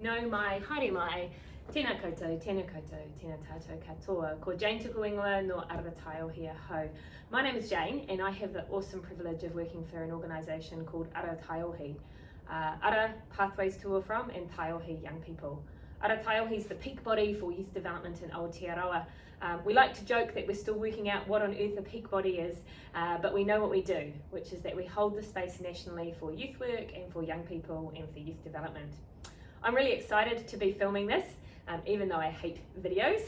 No mai, haere mai, tēnā koutou, tēnā tātou katoa, ko Jane tuku ingoa no Ara Taiohi ho. My name is Jane and I have the awesome privilege of working for an organisation called Ara Taiohi. Ara, Pathways to or from, and Taiohi, Young People. Ara Taiohi is the peak body for youth development in Aotearoa. We like to joke that we're still working out what on earth a peak body is, but we know what we do, which is that we hold the space nationally for youth work and for young people and for youth development. I'm really excited to be filming this, even though I hate videos,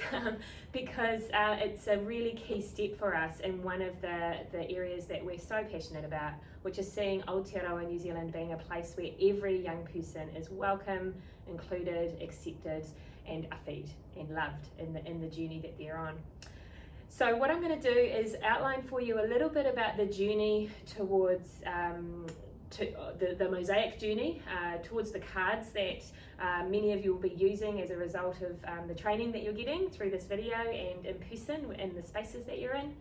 because it's a really key step for us in one of the areas that we're so passionate about, which is seeing Aotearoa New Zealand being a place where every young person is welcome, included, accepted and awhi'd and loved in the journey that they're on. So what I'm going to do is outline for you a little bit about the journey towards the MOSAIC journey, towards the cards that many of you will be using as a result of the training that you're getting through this video and in person in the spaces that you're in,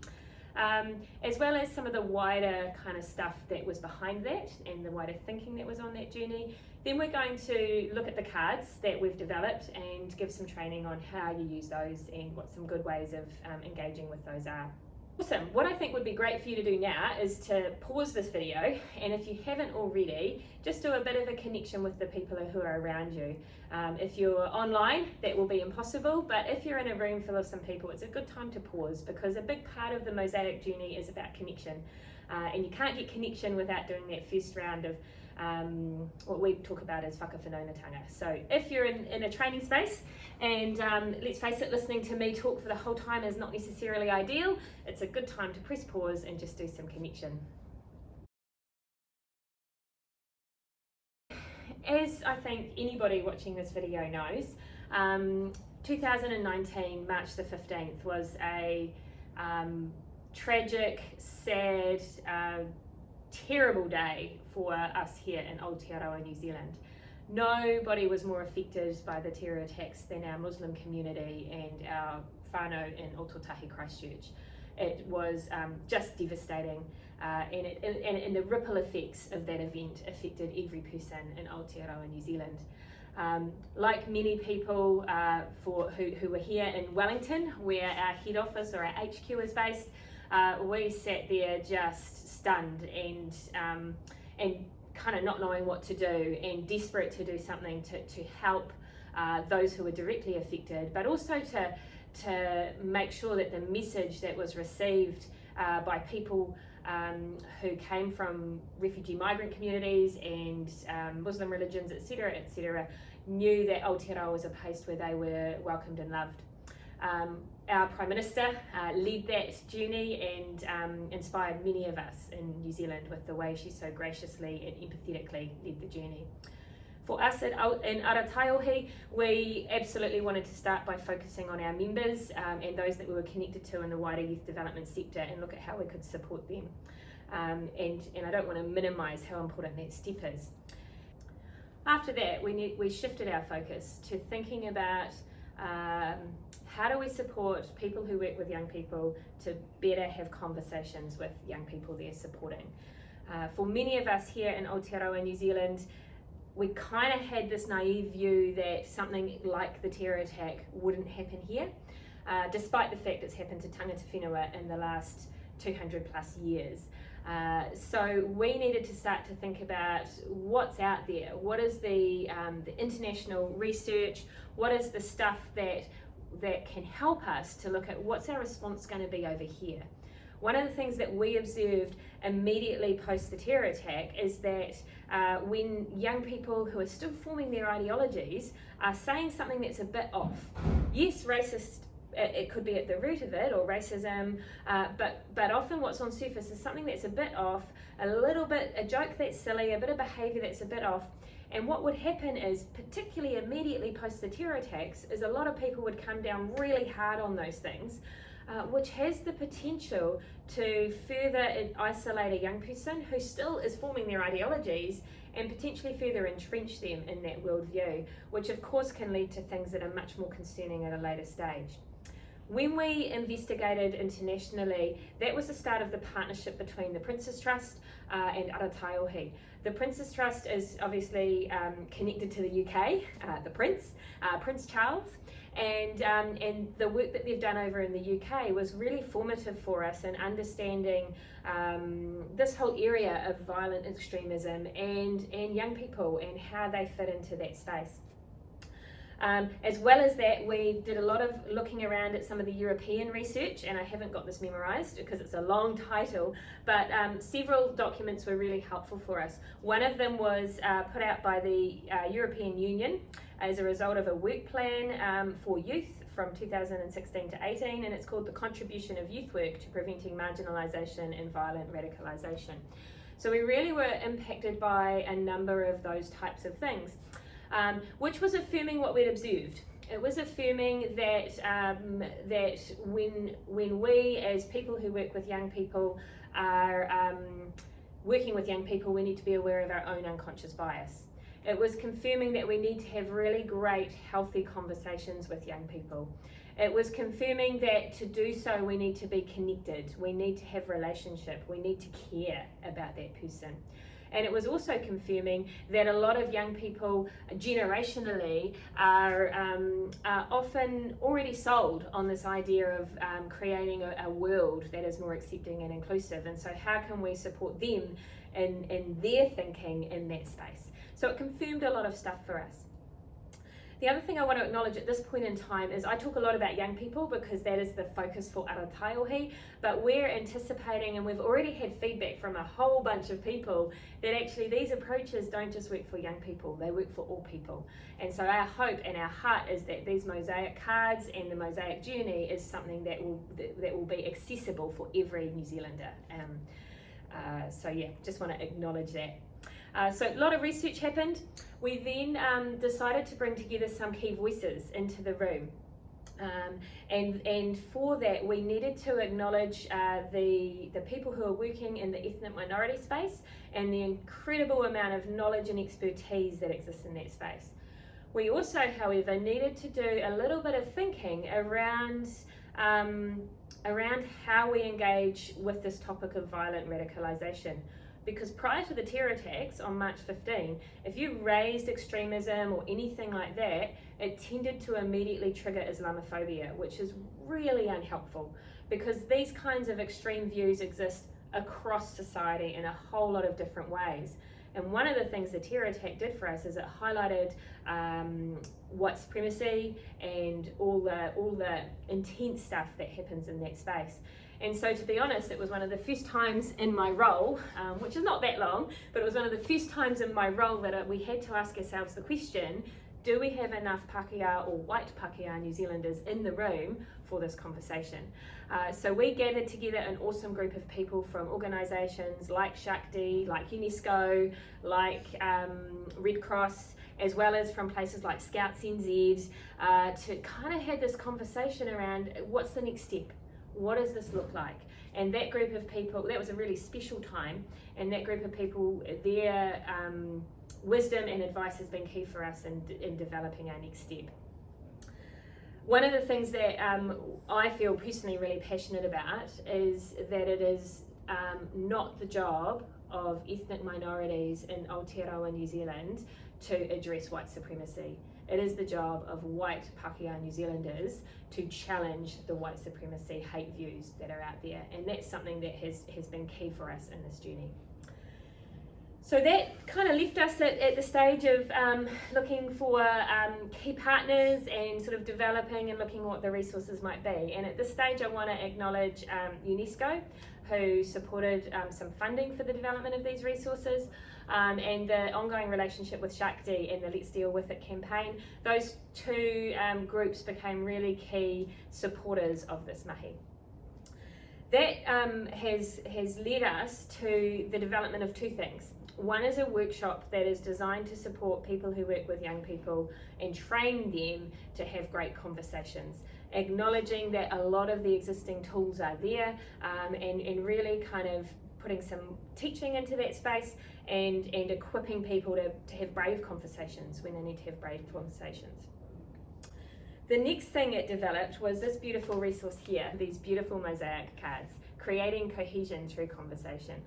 as well as some of the wider kind of stuff that was behind that and the wider thinking that was on that journey. Then we're going to look at the cards that we've developed and give some training on how you use those and what some good ways of engaging with those are. Awesome. What I think would be great for you to do now is to pause this video, and if you haven't already, just do a bit of a connection with the people who are around you. If you're online, that will be impossible, but if you're in a room full of some people, it's a good time to pause, because a big part of the MOSAIC journey is about connection, and you can't get connection without doing that first round of what we talk about as whakawhanaungatanga. So if you're in a training space, and let's face it, listening to me talk for the whole time is not necessarily ideal, it's a good time to press pause and just do some connection. As I think anybody watching this video knows, 2019, March the 15th, was a tragic, sad, terrible day for us here in Aotearoa, New Zealand. Nobody was more affected by the terror attacks than our Muslim community and our whānau in Ōtautahi Christchurch. It was just devastating, and the ripple effects of that event affected every person in Aotearoa, New Zealand. Like many people who were here in Wellington, where our head office or our HQ is based, we sat there just stunned and kind of not knowing what to do and desperate to do something to help those who were directly affected, but also to make sure that the message that was received by people who came from refugee migrant communities and Muslim religions, etc., knew that Aotearoa was a place where they were welcomed and loved. Our Prime Minister led that journey and inspired many of us in New Zealand with the way she so graciously and empathetically led the journey. For us in Ara Taiohi, we absolutely wanted to start by focusing on our members and those that we were connected to in the wider youth development sector and look at how we could support them. And I don't want to minimise how important that step is. After that, we shifted our focus to thinking about how do we support people who work with young people to better have conversations with young people they're supporting. For many of us here in Aotearoa, New Zealand, we kind of had this naive view that something like the terror attack wouldn't happen here, despite the fact it's happened to tangata whenua in the last 200 plus years. So we needed to start to think about what's out there, what is the international research, what is the stuff that can help us to look at what's our response going to be over here. One of the things that we observed immediately post the terror attack is that when young people who are still forming their ideologies are saying something that's a bit off, yes, racist, it could be at the root of it, or racism, but often what's on surface is something that's a bit off, a joke that's silly, a bit of behaviour that's a bit off. And what would happen is, particularly immediately post the terror attacks, is a lot of people would come down really hard on those things, which has the potential to further isolate a young person who still is forming their ideologies and potentially further entrench them in that worldview, which of course can lead to things that are much more concerning at a later stage. When we investigated internationally, that was the start of the partnership between the Prince's Trust and Ara Taiohi. The Prince's Trust is obviously connected to the UK, the Prince Charles, and the work that they've done over in the UK was really formative for us in understanding this whole area of violent extremism and young people and how they fit into that space. As well as that, we did a lot of looking around at some of the European research, and I haven't got this memorized because it's a long title, but several documents were really helpful for us. One of them was put out by the European Union as a result of a work plan for youth from 2016 to 18, and it's called The Contribution of Youth Work to Preventing Marginalisation and Violent Radicalisation. So we really were impacted by a number of those types of things. Which was affirming what we'd observed. It was affirming that that when we, as people who work with young people, are working with young people, we need to be aware of our own unconscious bias. It was confirming that we need to have really great, healthy conversations with young people. It was confirming that to do so, we need to be connected. We need to have relationship. We need to care about that person. And it was also confirming that a lot of young people generationally are often already sold on this idea of creating a world that is more accepting and inclusive. And so how can we support them in their thinking in that space? So it confirmed a lot of stuff for us. The other thing I want to acknowledge at this point in time is I talk a lot about young people because that is the focus for Ara Taiohi, but we're anticipating, and we've already had feedback from a whole bunch of people, that actually these approaches don't just work for young people, they work for all people. And so our hope and our heart is that these MOSAIC cards and the MOSAIC journey is something that will be accessible for every New Zealander. So yeah, just want to acknowledge that. So a lot of research happened. We then decided to bring together some key voices into the room. And for that, we needed to acknowledge the people who are working in the ethnic minority space and the incredible amount of knowledge and expertise that exists in that space. We also, however, needed to do a little bit of thinking around how we engage with this topic of violent radicalisation. Because prior to the terror attacks on March 15, if you raised extremism or anything like that, it tended to immediately trigger Islamophobia, which is really unhelpful because these kinds of extreme views exist across society in a whole lot of different ways. And one of the things the terror attack did for us is it highlighted white supremacy and all the intense stuff that happens in that space. And so, to be honest, it was one of the first times in my role, which is not that long, but it was one of the first times in my role that we had to ask ourselves the question, do we have enough Pākehā or white Pākehā New Zealanders in the room for this conversation? So we gathered together an awesome group of people from organisations like Shakti, like UNESCO, like Red Cross, as well as from places like Scouts NZ, to kind of have this conversation around what's the next step? What does this look like? And that group of people, that was a really special time, and that group of people, their wisdom and advice has been key for us in developing our next step. One of the things that I feel personally really passionate about is that it is not the job of ethnic minorities in Aotearoa, New Zealand to address white supremacy. It is the job of white Pākehā New Zealanders to challenge the white supremacy hate views that are out there, and that's something that has been key for us in this journey. So that kind of left us at the stage of looking for key partners and sort of developing and looking at what the resources might be. And at this stage I want to acknowledge UNESCO, who supported some funding for the development of these resources, and the ongoing relationship with Shakti and the Let's Deal With It campaign. Those two groups became really key supporters of this mahi. That has led us to the development of two things. One is a workshop that is designed to support people who work with young people and train them to have great conversations, acknowledging that a lot of the existing tools are there, and really kind of putting some teaching into that space and equipping people to have brave conversations when they need to have brave conversations. The next thing it developed was this beautiful resource here, these beautiful MOSAIC cards, creating cohesion through conversation.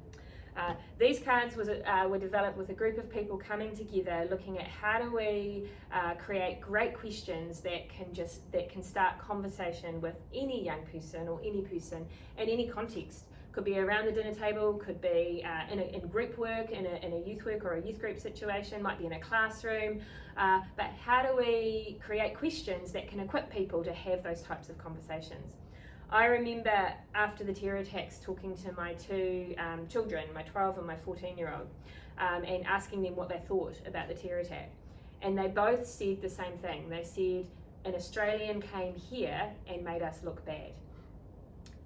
These cards were developed with a group of people coming together, looking at how do we create great questions that can start conversation with any young person or any person in any context. Could be around the dinner table, could be in group work, in a youth work or a youth group situation, might be in a classroom. But how do we create questions that can equip people to have those types of conversations? I remember after the terror attacks talking to my two children, my 12 and my 14-year-old, and asking them what they thought about the terror attack. And they both said the same thing. They said, an Australian came here and made us look bad.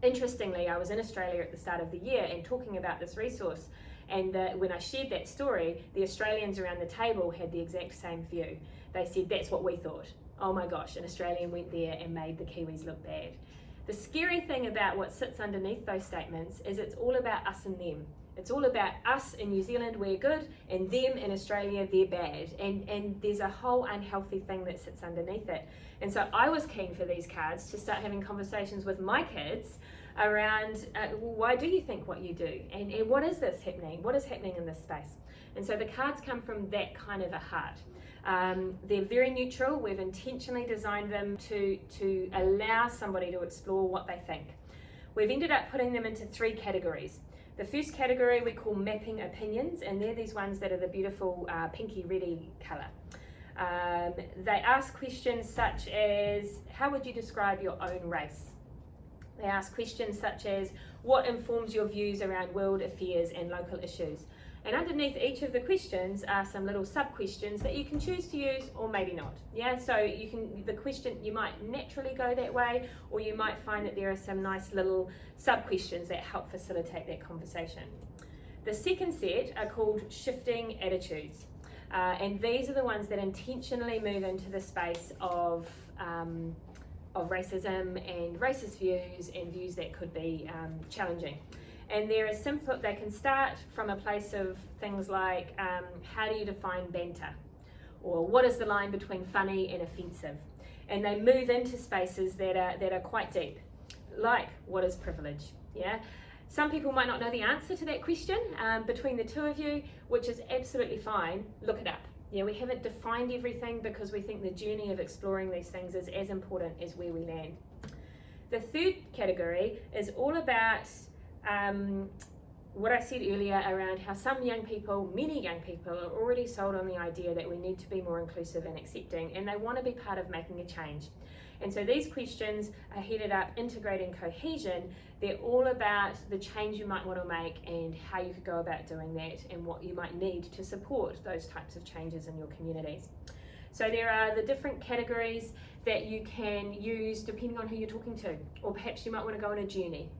Interestingly, I was in Australia at the start of the year and talking about this resource, and when I shared that story, the Australians around the table had the exact same view. They said, that's what we thought. Oh my gosh, an Australian went there and made the Kiwis look bad. The scary thing about what sits underneath those statements is it's all about us and them. It's all about us in New Zealand, we're good, and them in Australia, they're bad. And there's a whole unhealthy thing that sits underneath it. And so I was keen for these cards to start having conversations with my kids around why do you think what you do? And what is this happening? What is happening in this space? And so the cards come from that kind of a heart. They're very neutral. We've intentionally designed them to allow somebody to explore what they think. We've ended up putting them into 3 categories. The first category we call mapping opinions, and they're these ones that are the beautiful pinky reddy colour. They ask questions such as, how would you describe your own race? They ask questions such as, what informs your views around world affairs and local issues? And underneath each of the questions are some little sub-questions that you can choose to use or maybe not. Yeah, so you might naturally go that way, or you might find that there are some nice little sub-questions that help facilitate that conversation. The second set are called shifting attitudes. And these are the ones that intentionally move into the space of racism and racist views and views that could be challenging. And they're simple. They can start from a place of things like, how do you define banter? Or what is the line between funny and offensive? And they move into spaces that are quite deep, like what is privilege? Yeah. Some people might not know the answer to that question between the two of you, which is absolutely fine. Look it up. Yeah, we haven't defined everything because we think the journey of exploring these things is as important as where we land. The third category is all about what I said earlier around how some young people, many young people, are already sold on the idea that we need to be more inclusive and accepting, and they want to be part of making a change. And so these questions are headed up integrating cohesion. They're all about the change you might want to make and how you could go about doing that and what you might need to support those types of changes in your communities. So there are the different categories that you can use depending on who you're talking to, or perhaps you might want to go on a journey.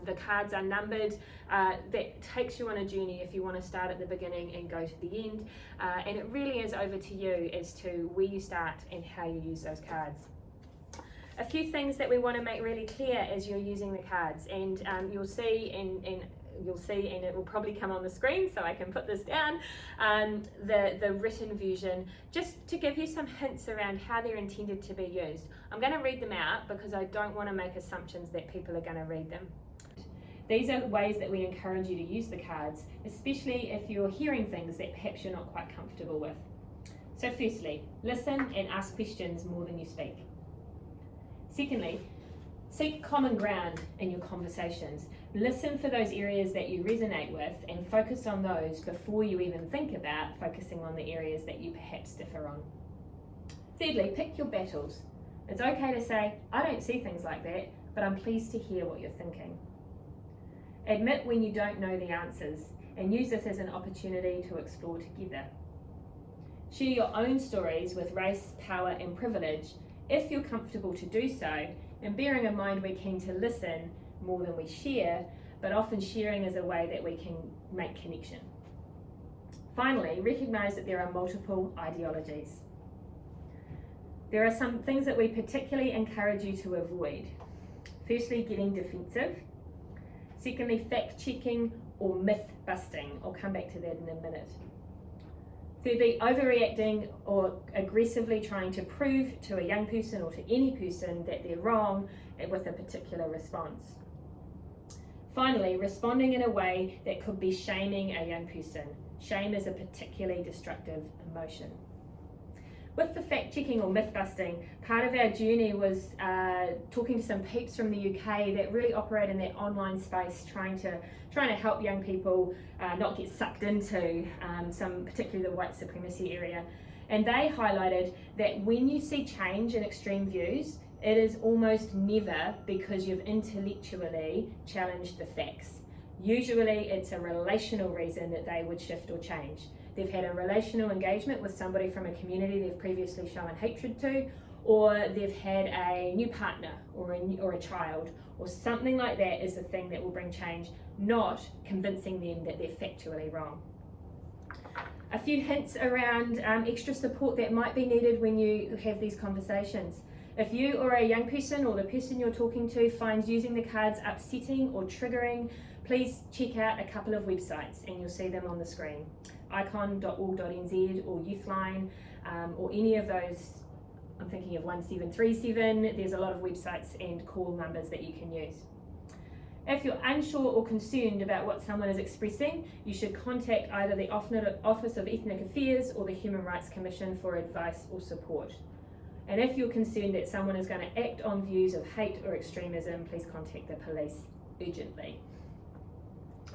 The cards are numbered. That takes you on a journey if you want to start at the beginning and go to the end. And it really is over to you as to where you start and how you use those cards. A few things that we want to make really clear as you're using the cards, and you'll see and it will probably come on the screen so I can put this down, the written version, just to give you some hints around how they're intended to be used. I'm going to read them out because I don't want to make assumptions that people are going to read them. These are ways that we encourage you to use the cards, especially if you're hearing things that perhaps you're not quite comfortable with. So firstly, listen and ask questions more than you speak. Secondly, seek common ground in your conversations. Listen for those areas that you resonate with and focus on those before you even think about focusing on the areas that you perhaps differ on. Thirdly, pick your battles. It's okay to say, I don't see things like that, but I'm pleased to hear what you're thinking. Admit when you don't know the answers and use this as an opportunity to explore together. Share your own stories with race, power and privilege if you're comfortable to do so, and bearing in mind we're keen to listen more than we share, but often sharing is a way that we can make connection. Finally, recognise that there are multiple ideologies. There are some things that we particularly encourage you to avoid. Firstly, getting defensive. Secondly, fact-checking or myth-busting. I'll come back to that in a minute. Could be overreacting or aggressively trying to prove to a young person or to any person that they're wrong with a particular response. Finally, responding in a way that could be shaming a young person. Shame is a particularly destructive emotion. With the fact-checking or myth-busting, part of our journey was talking to some peeps from the UK that really operate in that online space, trying to help young people not get sucked into particularly the white supremacy area. And they highlighted that when you see change in extreme views, it is almost never because you've intellectually challenged the facts. Usually it's a relational reason that they would shift or change. They've had a relational engagement with somebody from a community they've previously shown hatred to, or they've had a new partner or a child, or something like that is the thing that will bring change, not convincing them that they're factually wrong. A few hints around extra support that might be needed when you have these conversations. If you or a young person or the person you're talking to finds using the cards upsetting or triggering, please check out a couple of websites and you'll see them on the screen. icon.org.nz or Youthline or any of those. I'm thinking of 1737. There's a lot of websites and call numbers that you can use. If you're unsure or concerned about what someone is expressing, you should contact either the Office of Ethnic Affairs or the Human Rights Commission for advice or support. And if you're concerned that someone is going to act on views of hate or extremism, please contact the police urgently.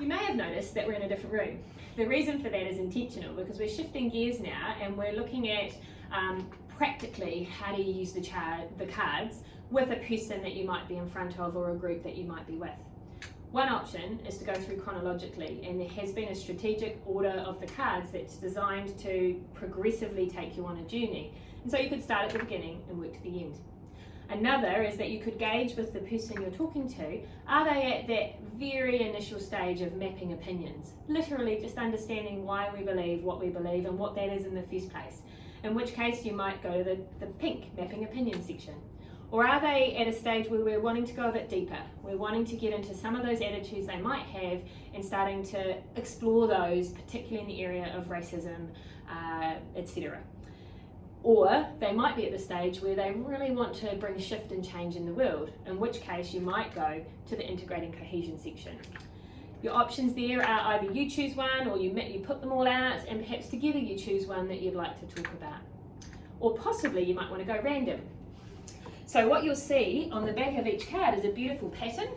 You may have noticed that we're in a different room. The reason for that is intentional, because we're shifting gears now and we're looking at practically how do you use the cards with a person that you might be in front of or a group that you might be with. One option is to go through chronologically, and there has been a strategic order of the cards that's designed to progressively take you on a journey. And so you could start at the beginning and work to the end. Another is that you could gauge with the person you're talking to, are they at that very initial stage of mapping opinions? Literally just understanding why we believe what we believe and what that is in the first place. In which case you might go to the pink mapping opinion section. Or are they at a stage where we're wanting to go a bit deeper? We're wanting to get into some of those attitudes they might have and starting to explore those, particularly in the area of racism, etc. Or they might be at the stage where they really want to bring shift and change in the world, in which case you might go to the integrating cohesion section. Your options there are either you choose one or you put them all out and perhaps together you choose one that you'd like to talk about. Or possibly you might want to go random. So what you'll see on the back of each card is a beautiful pattern,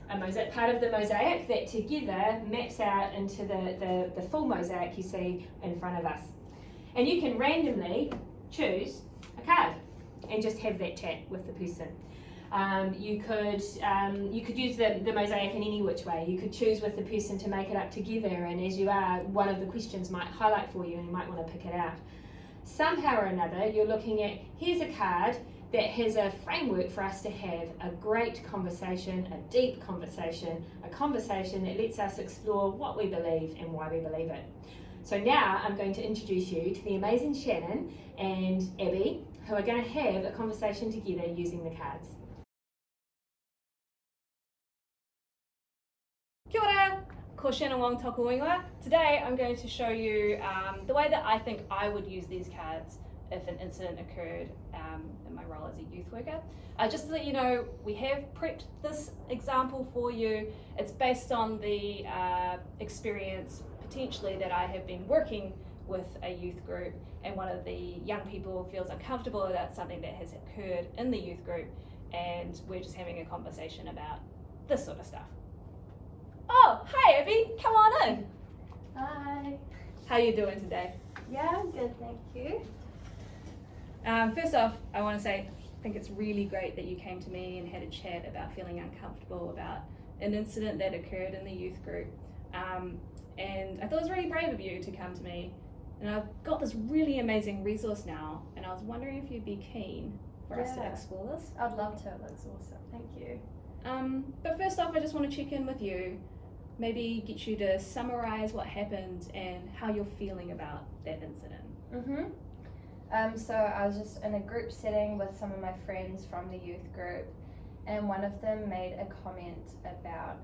part of the mosaic that together maps out into the full mosaic you see in front of us. And you can randomly choose a card and just have that chat with the person. You could use the mosaic in any which way. You could choose with the person to make it up together, and as you are, one of the questions might highlight for you and you might want to pick it out. Somehow or another, you're looking at, here's a card that has a framework for us to have a great conversation, a deep conversation, a conversation that lets us explore what we believe and why we believe it. So now I'm going to introduce you to the amazing Shannon and Abby, who are going to have a conversation together using the cards. Kia ora, ko Shannon Wong tōku ingoa. Today I'm going to show you the way that I think I would use these cards if an incident occurred in my role as a youth worker. Just to let you know, we have prepped this example for you. It's based on the experience potentially that I have been working with a youth group, and one of the young people feels uncomfortable about something that has occurred in the youth group, and we're just having a conversation about this sort of stuff. Oh, hi Abby, come on in. Hi. How are you doing today? Yeah, I'm good, thank you. First off, I want to say I think it's really great that you came to me and had a chat about feeling uncomfortable about an incident that occurred in the youth group. And I thought it was really brave of you to come to me. And I've got this really amazing resource now, and I was wondering if you'd be keen for us to explore this. I'd love to, it looks awesome, thank you. But first off, I just want to check in with you, maybe get you to summarize what happened and how you're feeling about that incident. So I was just in a group setting with some of my friends from the youth group, and one of them made a comment about,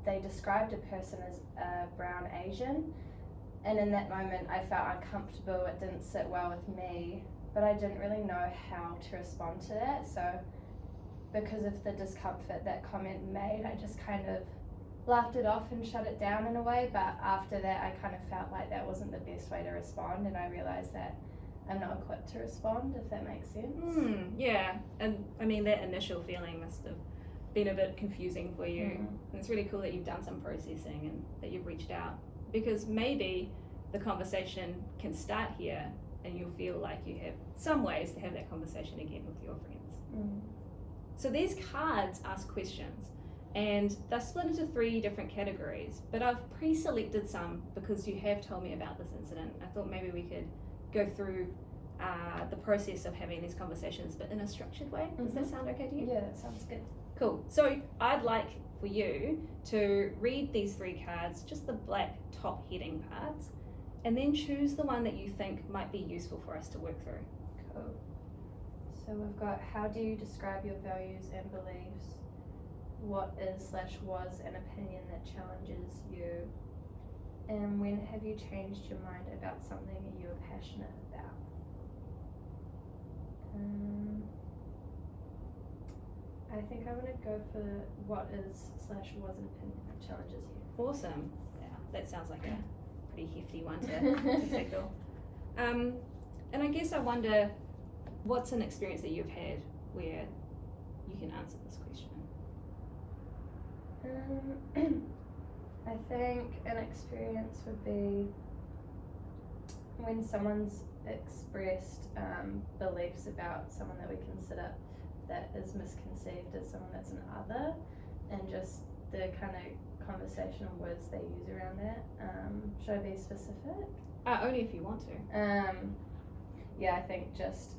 they described a person as a brown Asian, And in that moment, I felt uncomfortable. It didn't sit well with me, but I didn't really know how to respond to that. So because of the discomfort that comment made, I just kind of laughed it off and shut it down in a way. But after that, I kind of felt like that wasn't the best way to respond, and I realized that I'm not equipped to respond, if that makes sense. Yeah, and I mean, that initial feeling must have been a bit confusing for you. And it's really cool that you've done some processing and that you've reached out, because maybe the conversation can start here and you'll feel like you have some ways to have that conversation again with your friends. So these cards ask questions, and they're split into 3 different categories, but I've pre-selected some because you have told me about this incident. I thought maybe we could go through the process of having these conversations, but in a structured way. Does that sound okay to you? Yeah, that sounds good. Cool. So I'd like for you to read these 3 cards, just the black top heading parts, and then choose the one that you think might be useful for us to work through. Cool. So we've got, how do you describe your values and beliefs? What is/was an opinion that challenges you? And when have you changed your mind about something you are passionate about? I think I want to go for what is/was an opinion that challenges you. Awesome. Yeah, that sounds like a pretty hefty one to tackle. And I guess I wonder, what's an experience that you've had where you can answer this question? I think an experience would be when someone's expressed beliefs about someone that we consider that is misconceived as someone that's an other, and just the kind of conversational words they use around that. Should I be specific? Only if you want to. Yeah, I think just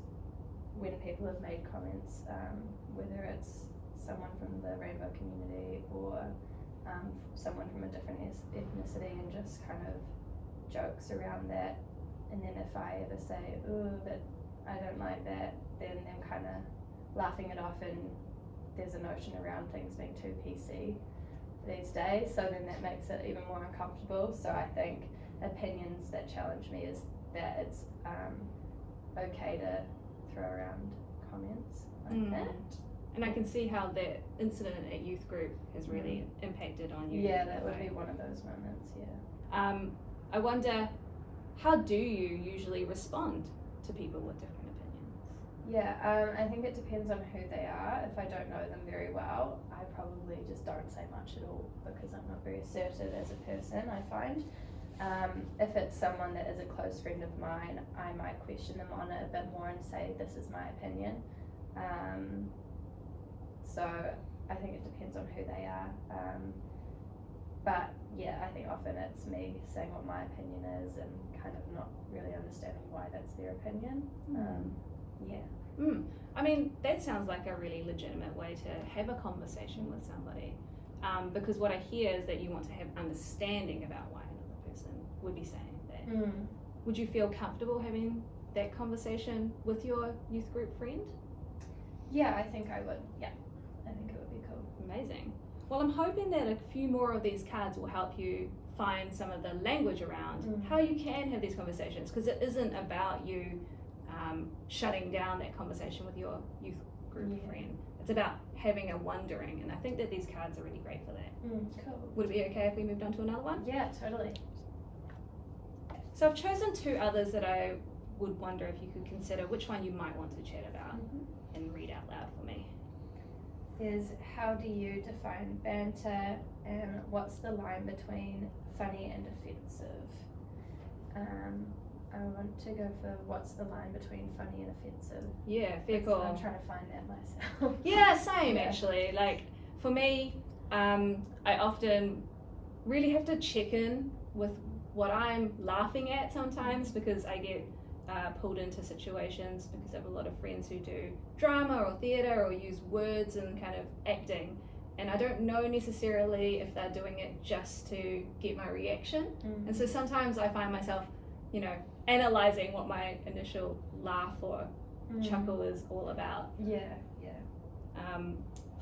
when people have made comments, whether it's someone from the rainbow community or someone from a different ethnicity, and just kind of jokes around that, and then if I ever say, oh, but I don't like that, then them kind of laughing it off, and there's a notion around things being too PC these days, so then that makes it even more uncomfortable. So I think opinions that challenge me is that it's okay to throw around comments like that. And I can see how that incident at youth group has really impacted on you. Yeah, that would be one of those moments, yeah. I wonder, how do you usually respond to people with different opinions? Yeah, I think it depends on who they are. If I don't know them very well, I probably just don't say much at all, because I'm not very assertive as a person, I find. If it's someone that is a close friend of mine, I might question them on it a bit more and say, this is my opinion. So I think it depends on who they are. But yeah, I think often it's me saying what my opinion is and kind of not really understanding why that's their opinion. I mean, that sounds like a really legitimate way to have a conversation with somebody. Because what I hear is that you want to have understanding about why another person would be saying that. Would you feel comfortable having that conversation with your youth group friend? Yeah, I think I would. Yeah, I think it would be cool. Amazing. Well, I'm hoping that a few more of these cards will help you find some of the language around how you can have these conversations, because it isn't about you shutting down that conversation with your youth group friend. It's about having a wondering, and I think that these cards are really great for that. Cool. Would it be okay if we moved on to another one? Yeah, totally. So I've chosen 2 others that I would wonder if you could consider which one you might want to chat about and read out loud for me. There's, how do you define banter, and what's the line between funny and offensive? I want to go for what's the line between funny and offensive. Yeah, fair So call. I'm trying to find that myself. Yeah, same actually. Like for me, I often really have to check in with what I'm laughing at sometimes, because I get pulled into situations because I have a lot of friends who do drama or theatre or use words and kind of acting, and I don't know necessarily if they're doing it just to get my reaction. And so sometimes I find myself, analysing what my initial laugh or chuckle is all about.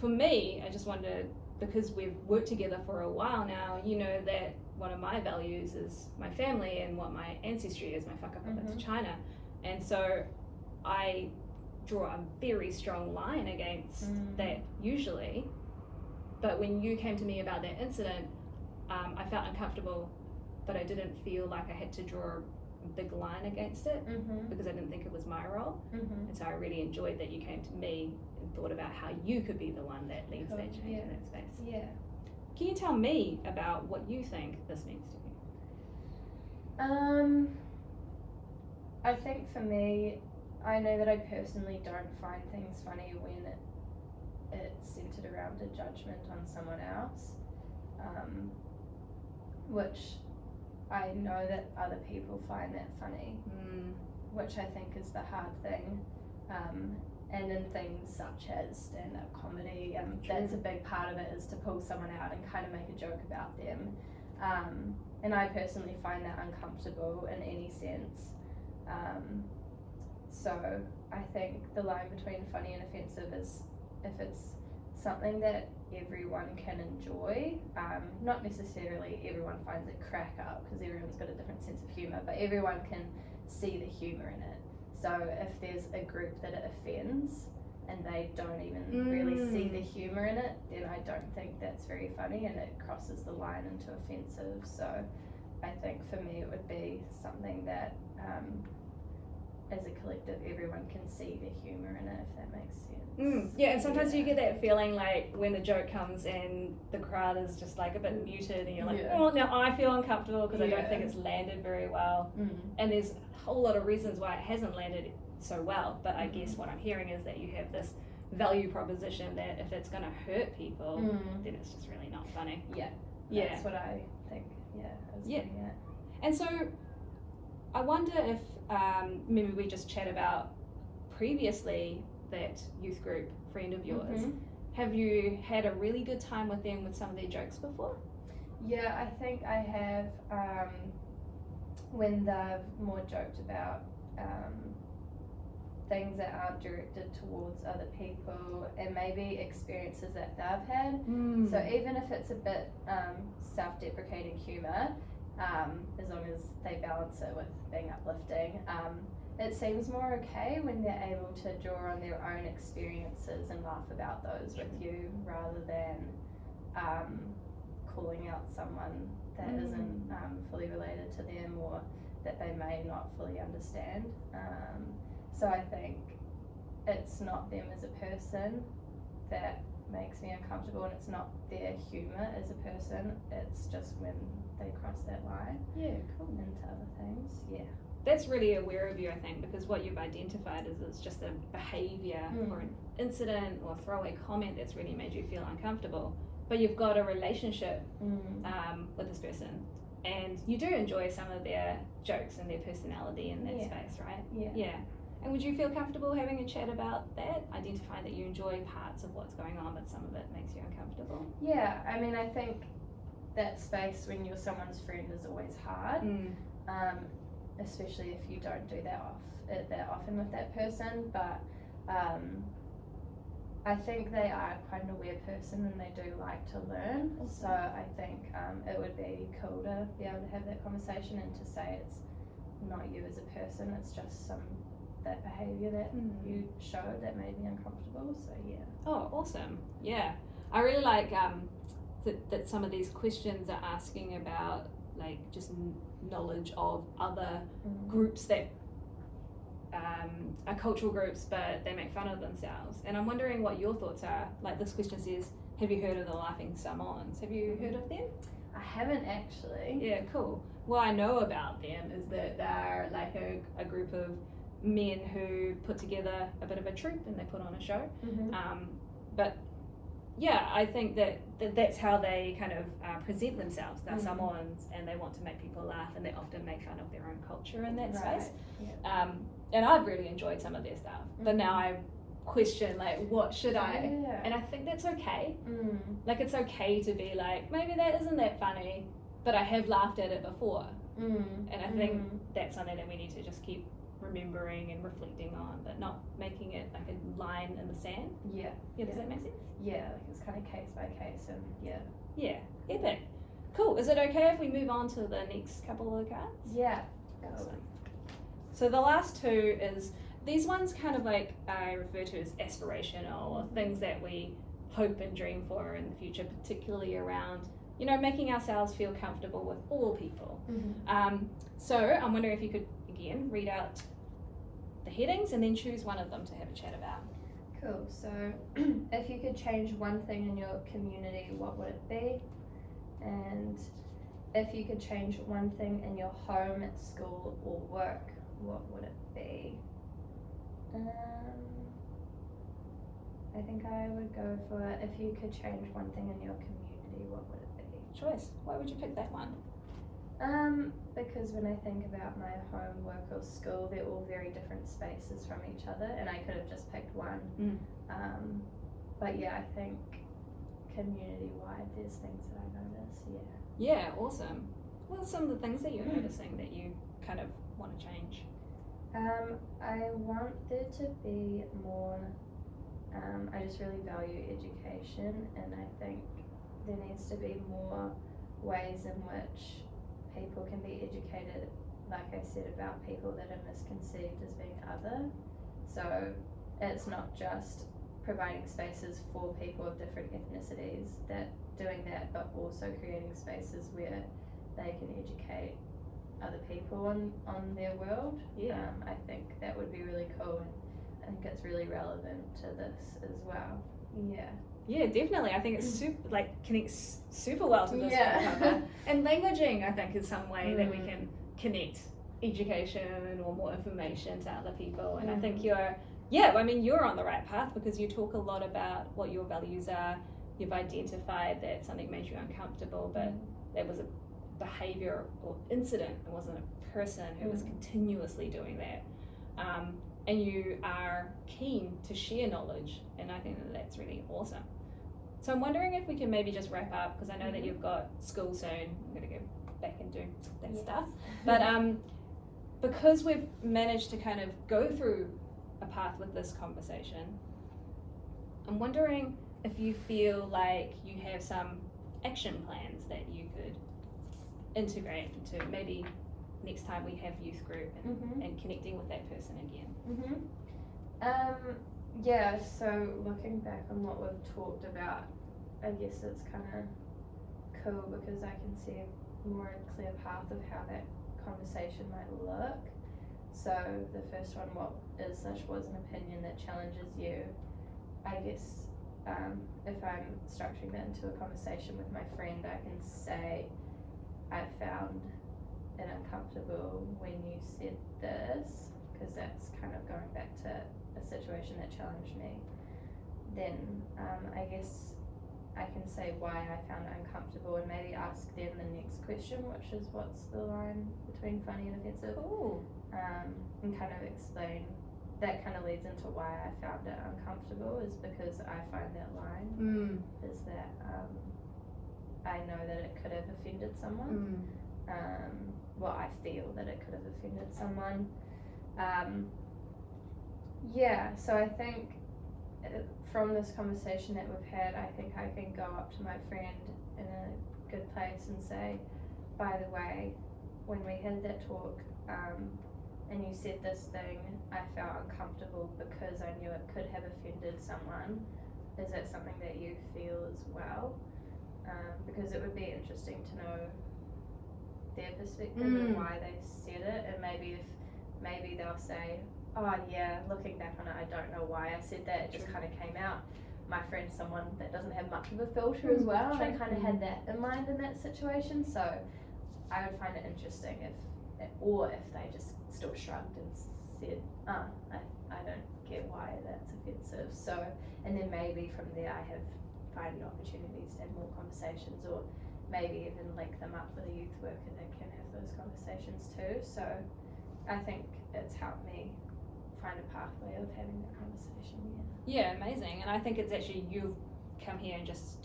For me, I just wondered, because we've worked together for a while now, you know that one of my values is my family and what my ancestry is, my whakapapa to China. And so I draw a very strong line against that usually. But when you came to me about that incident, I felt uncomfortable, but I didn't feel like I had to draw a big line against it because I didn't think it was my role. And so I really enjoyed that you came to me and thought about how you could be the one that leads that change in that space. Yeah. Can you tell me about what you think this means to you? I think for me, I know that I personally don't find things funny when it's centered around a judgment on someone else, which I know that other people find that funny, which I think is the hard thing. And in things such as stand-up comedy, that's a big part of it, is to pull someone out and kind of make a joke about them. And I personally find that uncomfortable in any sense. So I think the line between funny and offensive is if it's something that everyone can enjoy, not necessarily everyone finds it crack up, because everyone's got a different sense of humour, but everyone can see the humour in it. So if there's a group that it offends and they don't even really see the humour in it, then I don't think that's very funny and it crosses the line into offensive. So I think for me it would be something that as a collective everyone can see the humour in it, if that makes sense. Yeah, and sometimes you get that feeling like when the joke comes and the crowd is just like a bit muted and you're like, oh, now I feel uncomfortable because I don't think it's landed very well. And there's a whole lot of reasons why it hasn't landed so well, but I guess what I'm hearing is that you have this value proposition that if it's going to hurt people, then it's just really not funny. That's what I think. I was getting at. And so I wonder if maybe we just chat about previously that youth group friend of yours. Have you had a really good time with them with some of their jokes before? Yeah, I think I have, when they've more joked about things that aren't directed towards other people and maybe experiences that they've had. So even if it's a bit self-deprecating humour, as long as they balance it with being uplifting, it seems more okay when they're able to draw on their own experiences and laugh about those with you, rather than calling out someone that isn't fully related to them or that they may not fully understand. So I think it's not them as a person that makes me uncomfortable, and it's not their humour as a person, it's just when they cross that line into other things. That's really aware of you, I think, because what you've identified is it's just a behaviour or an incident or throwaway comment that's really made you feel uncomfortable, but you've got a relationship with this person and you do enjoy some of their jokes and their personality in that space, right? And would you feel comfortable having a chat about that, identifying that you enjoy parts of what's going on but some of it makes you uncomfortable? I mean, I think that space when you're someone's friend is always hard, especially if you don't do that often with that person, but I think they are quite an aware person and they do like to learn. So I think it would be cool to be able to have that conversation and to say it's not you as a person, it's just that behaviour that you showed that made me uncomfortable. So Oh, awesome. I really like that some of these questions are asking about like just knowledge of other groups that are cultural groups, but they make fun of themselves. And I'm wondering what your thoughts are. Like this question says, have you heard of the Laughing Samoans? Have you heard of them? I haven't actually. Yeah, cool. What I know about them is that they're like a group of men who put together a bit of a troupe and they put on a show. But yeah, I think that's how they kind of present themselves. They're Samoans and they want to make people laugh, and they often make fun of their own culture in that space. And I've really enjoyed some of their stuff, but now I question like, what should I? And I think that's okay. Like it's okay to be like, maybe that isn't that funny, but I have laughed at it before. And I think that's something that we need to just keep remembering and reflecting on, but not making it like a line in the sand. Does that make sense? Like it's kind of case by case, and epic. Cool. Is it okay if we move on to the next couple of cards? Yeah. Awesome. So the last two is, these ones kind of like I refer to as aspirational, or things that we hope and dream for in the future, particularly around, you know, making ourselves feel comfortable with all people. So I'm wondering if you could, again, read out the headings and then choose one of them to have a chat about. Cool. So if you could change one thing in your community, what would it be? And if you could change one thing in your home, school, or work, what would it be? I think I would go for, if you could change one thing in your community, what would it be? Choice. Why would you pick that one? Because when I think about my home, work, or school, they're all very different spaces from each other, and I could have just picked one. But yeah, I think community-wide, there's things that I notice. Yeah, awesome. What are some of the things that you're noticing that you kind of want to change? I want there to be more, I just really value education, and I think there needs to be more ways in which people can be educated, like I said, about people that are misconceived as being other. So it's not just providing spaces for people of different ethnicities that doing that, but also creating spaces where they can educate other people on their world. I think that would be really cool, and I think it's really relevant to this as well. Yeah, definitely. I think it's super, connects super well to this cover. And languaging, I think, is some way that we can connect education or more information to other people. And I think you're on the right path, because you talk a lot about what your values are. You've identified that something made you uncomfortable, but that was a behavior or incident. It wasn't a person who was continuously doing that. And you are keen to share knowledge, and I think that that's really awesome. So I'm wondering if we can maybe just wrap up, because I know that you've got school soon. I'm going to go back and do that stuff. But because we've managed to kind of go through a path with this conversation, I'm wondering if you feel like you have some action plans that you could integrate into maybe next time we have youth group and connecting with that person again. Yeah, so looking back on what we've talked about, I guess it's kind of cool because I can see a more clear path of how that conversation might look. So the first one, what is/was an opinion that challenges you? I guess if I'm structuring that into a conversation with my friend, I can say, I found it uncomfortable when you said this, because that's kind of going back to a situation that challenged me. Then I guess I can say why I found it uncomfortable, and maybe ask them the next question, which is what's the line between funny and offensive. And kind of explain. That kind of leads into why I found it uncomfortable, is because I find that line is that I know that it could have offended someone. Well, I feel that it could have offended someone. So I think from this conversation that we've had, I think I can go up to my friend in a good place and say, by the way, when we had that talk, and you said this thing, I felt uncomfortable because I knew it could have offended someone. Is that something that you feel as well? Because it would be interesting to know their perspective and why they said it, and maybe they'll say, oh yeah, looking back on it, I don't know why I said that, it just kind of came out. My friend's someone that doesn't have much of a filter as well, and I kind of had that in mind in that situation, so I would find it interesting if they just still shrugged and said, I don't get why that's offensive. So, and then maybe from there I find opportunities to have more conversations, or maybe even link them up with a youth worker that can have those conversations too. So I think it's helped me find a pathway of having that conversation. Yeah, amazing. And I think it's actually, you've come here and just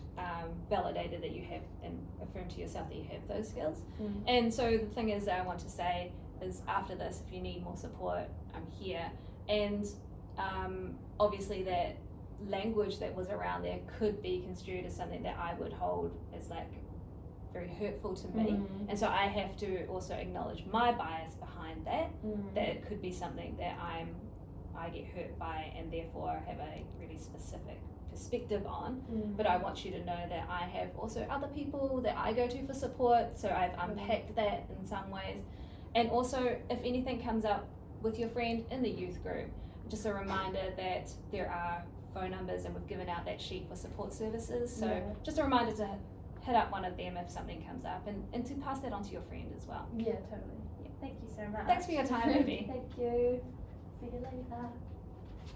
validated that you have, and affirmed to yourself that you have those skills. And so the thing is that I want to say is, after this, if you need more support, I'm here. And obviously that language that was around there could be construed as something that I would hold as like very hurtful to me. And so I have to also acknowledge my bias behind that, that it could be something that I get hurt by and therefore have a really specific perspective on. But I want you to know that I have also other people that I go to for support, so I've unpacked that in some ways. And also, if anything comes up with your friend in the youth group, just a reminder that there are phone numbers, and we've given out that sheet for support services, so just a reminder to hit up one of them if something comes up, and to pass that on to your friend as well. Yeah, totally. Thank you so much. Thanks for your time, Ruby. Thank you. See you later.